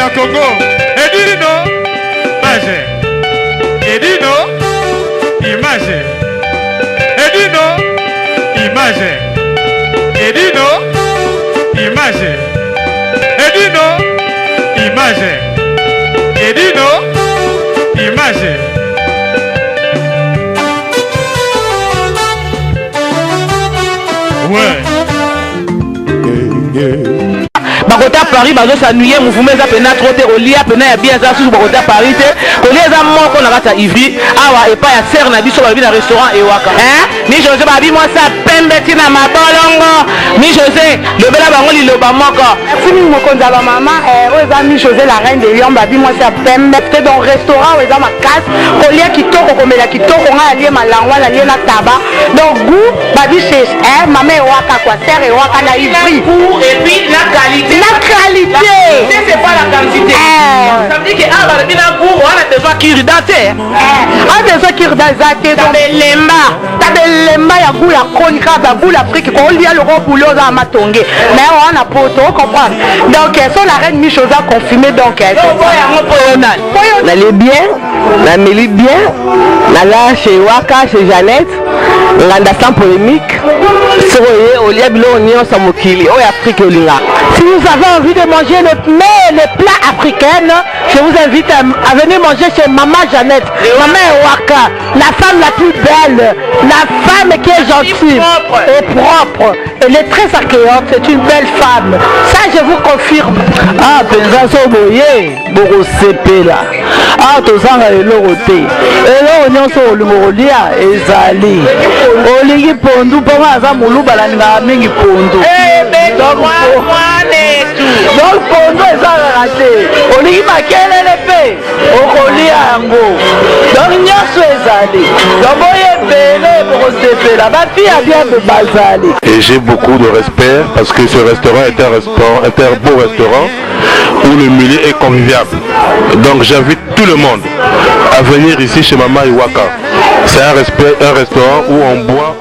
ya Congo. Edino, image. Edino, image. Edino, image. Edino, image. Edino, image. Edino, image. Ouais. Bakota Paris bazo s'ennuyer mouvement za pena trop te olia pena ya bien za sous bakota Paris te kolia za moko na kata Ivry awa epa ya serre na biso ba bi na restaurant Ewaka ni José babi moi ça pembe tina mabolongo ni José le bela bango liloba moko fini moko nzala mama oza mi José la reine de Lyon babi moi ça pembe te dans restaurant oza makasi kolia kitoko komela kitoko nga alie malangwa na lie na taba donc goût babi chez maman Ewaka quoi serre Ewaka na Ivry et puis la qualité. La qualité. C'est pas la quantité. Ça veut dire que ah bah le bina goût on a besoin qu'il date. On a besoin qu'il date. T'as des lemba ya goût la chronique ba goût l'Afrique qu'on lit le gros boulot dans matongé. Mais on a pas tout comprendre. Donc sur la reine Michosa confirmé donc elle est bien, la Mélie bien, la chez Waka, chez Jeannette, l'anda sans polémique. Si vous avez envie de manger les plats africains, je vous invite à venir manger chez Maman Jeannette, Maman Ewaka, la femme la plus belle, la femme qui est gentille et propre. Elle est très accueillante, c'est une belle femme. Ça, je vous confirme. Ah, pensa soboye, boko sepela. Ah, tozanga elorote. Eloro nyonso olimolia ezali. Olingi pondu ponga aza muluba na mingi pondu. Donc pondu ezala raté. Olingi makelele pe okolia yango. Donc nyonso ezali. Donc boye bele boko sepela. Ba fille bien de bazali. Et j'ai beaucoup de respect parce que ce restaurant est un beau restaurant où le milieu est convivial. Donc j'invite tout le monde à venir ici chez Maman Ewaka. C'est un restaurant où on boit,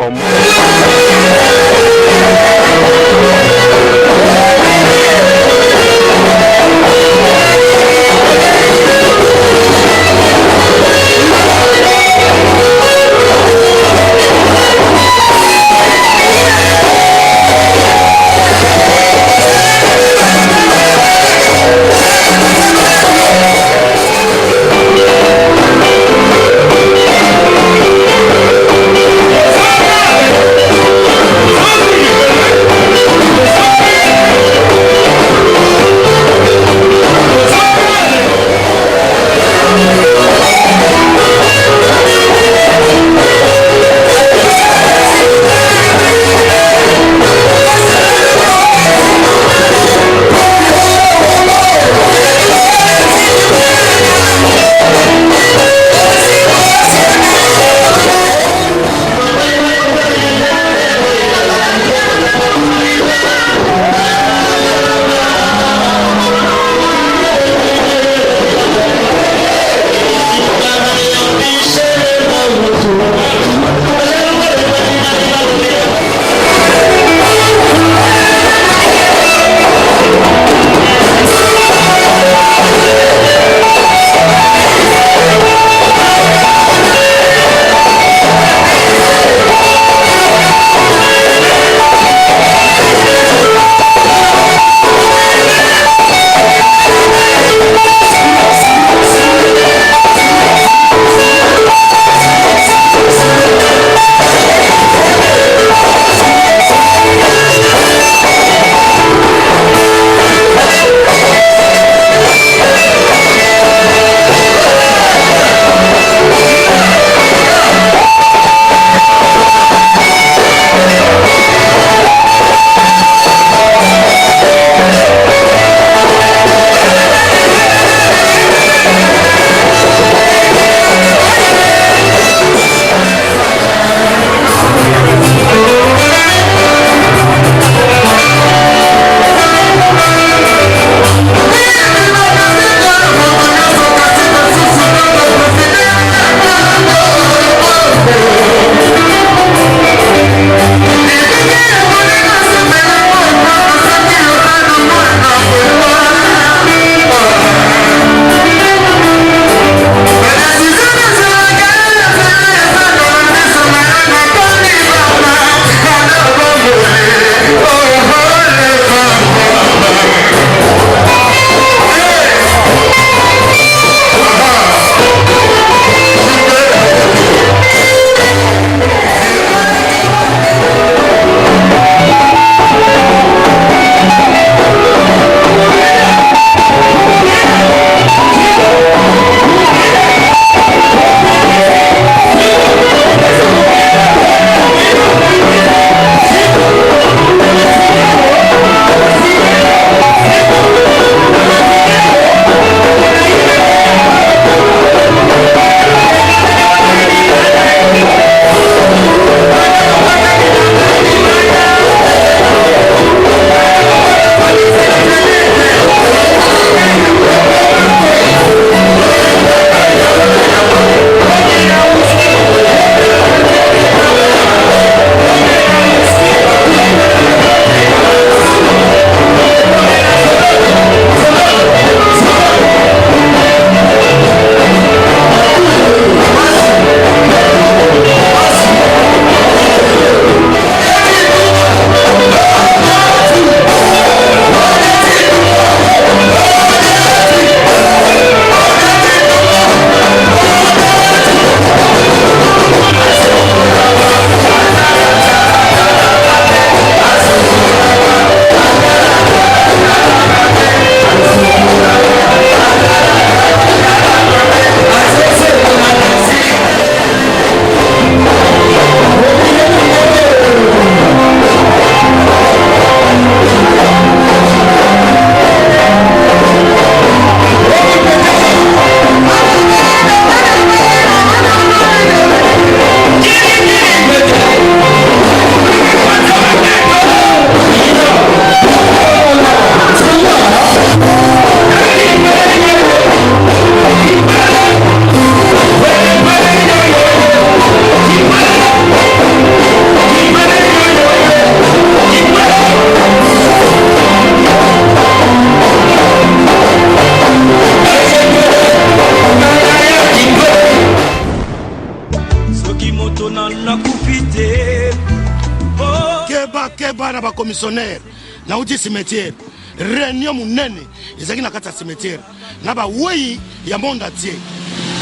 commissionnaire na uti cimetière réunion munene ezaki na kati ya cimetière na bawei ya monde entier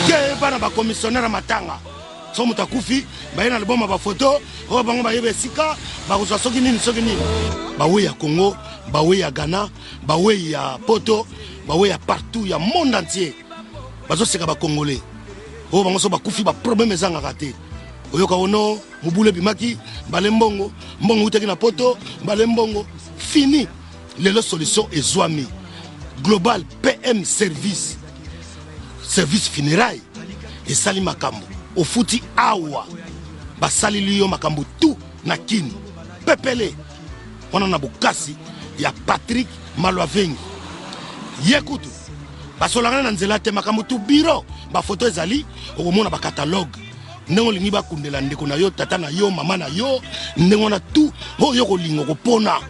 ke bana bacommissionnaire matanga so moto akufi baye na liboma bafoto oyo bango bayeba esika bakozwa soki nini bawei ya Congo, bawei ya Ghana, bawei ya Poto, bawei ya partout ya monde entier bazoseka bacongolais oyo bango so bakufi baproblème ezangaka te oyoka ono mobule bimaki mbale mbongo utaki na poto mbale mbongo fini lelo solution ezwami global PM service funérailles esali makambo ofuti awa basalili yo makambo tu na kini pepele wana na bokasi ya Patrick Malwavengi yekutu basolanga na nzela te makambo tu biro bafoto ezali okomona bakatalogue ndenge olingi bakundela ndeko na yo tata na yo mama na yo ndenge wana tu oyo kolinga kopona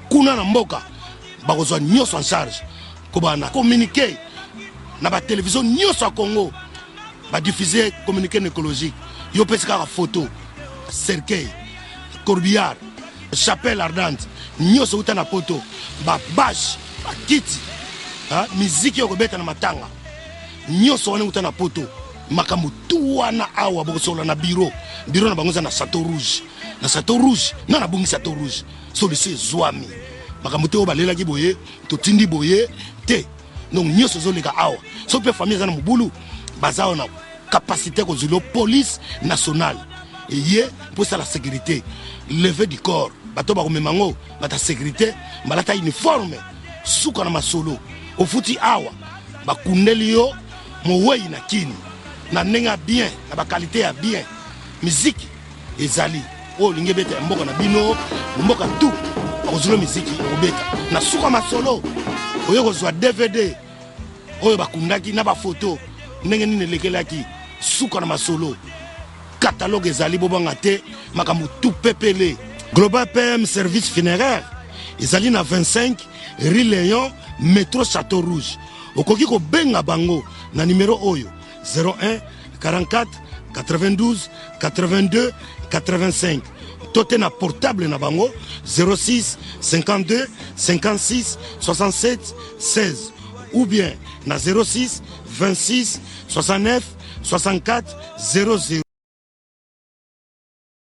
kuna na mboka bakozwa nyonso en charge kobana communiquer na batelevizio nyonso ya Congo badiffuser communiqué écologique yo pesi kaka photo cercueil corbillard chapelle ardente nyonso uta na poto babashe bakiti miziki yo kobeta na matanga nyonso wana uta na poto makambo tu wana awa bokosola na bureau na bango na Château Rouge na bongi Château Rouge solution ezwami makambo te oyo balelaki boye totindi boye te donc nyonso ezoleka awa so mpe famille eza na mobulu baza na capacité kozwila police nationale eye mpo esala sécurité levé du corps bato bakomema ngo bata sécurité balata uniforme suka na masolo ofuti awa bakundeli yo mowei na kini na ndenge ya bien na bakalite ya bien miziki ezali oyo olingi ebeta ya mboka na bino mboka tu bakozwila miziki okobeta na suka masolo oyo kozwa DVD oyo bakundaki na bafoto ndenge nini elekelaki suka na masolo catalogue ezali bobanga te makambo tu pepele global PM service funéraire ezali na 25 rue Léon métro Château Rouge okoki kobenga bango na numéro oyo 01 44 92 82 85 tote na portable na bango 06 52 56 67 16 ou bien na 06 26 69 64 00